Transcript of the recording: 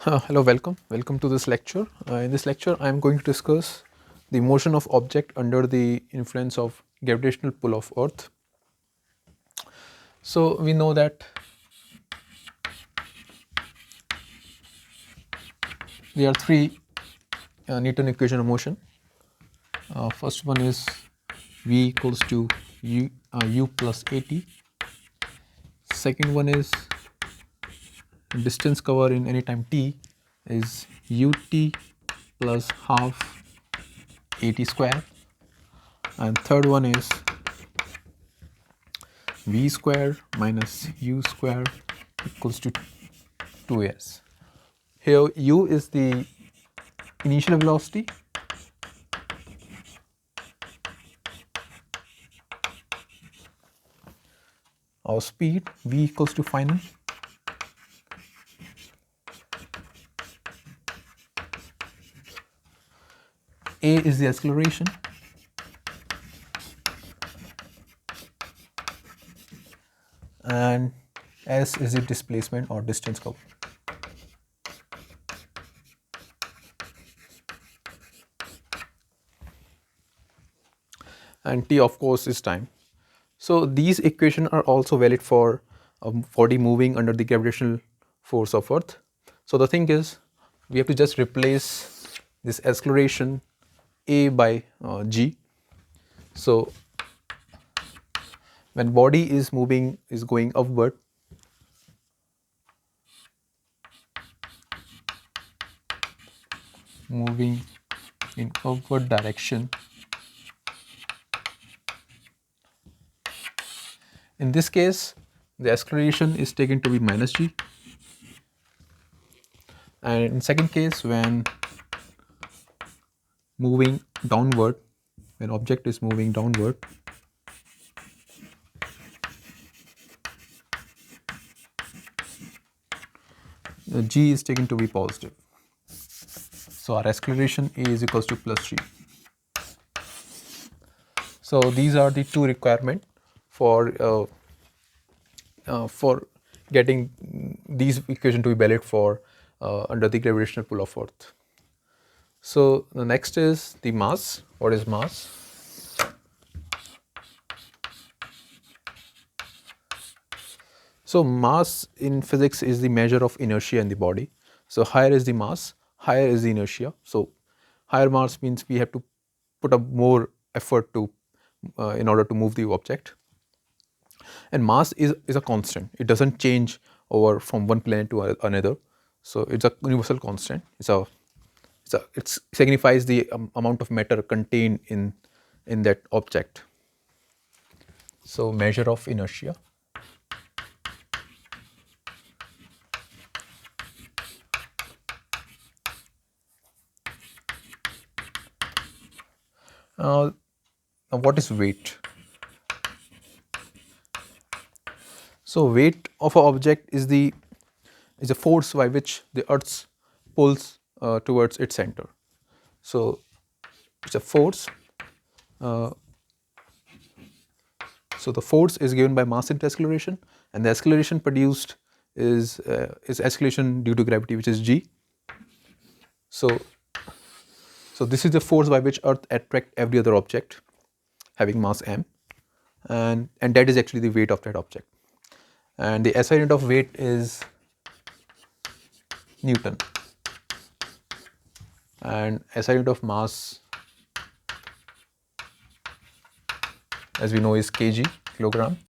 Hello, welcome to this lecture. In this lecture, I am going to discuss the motion of object under the influence of gravitational pull of Earth. So we know that there are three Newton equation of motion. First one is V equals to U plus AT. Second one is distance covered in any time t is ut plus half AT square. And third one is v square minus u square equals to 2s. Here u is the initial velocity, our speed, v equals to final, a is the acceleration, and s is the displacement or distance covered. And t of course is time. So these equations are also valid for a body moving under the gravitational force of Earth. So the thing is, we have to just replace this acceleration a by g. So when body is going upward, moving in upward direction, in this case the acceleration is taken to be minus g, and in second case when moving downward, when object is moving downward, the g is taken to be positive. So our acceleration a is equals to plus g. So these are the two requirements for getting these equations to be valid for under the gravitational pull of Earth. So the next is the mass. What is mass? So mass in physics is the measure of inertia in the body. So higher is the mass, higher is the inertia. So higher mass means we have to put up more effort to in order to move the object. And mass is a constant. It doesn't change over from one planet to another. So it's a universal constant. It signifies the amount of matter contained in that object. So measure of inertia. Now what is weight? So weight of an object is a force by which the Earth pulls towards its center. So it's a force. So the force is given by mass into acceleration, and the acceleration produced is acceleration due to gravity, which is g. So this is the force by which Earth attracts every other object having mass m, and that is actually the weight of that object. And the SI unit of weight is Newton, and SI unit of mass, as we know, is kg, kilogram.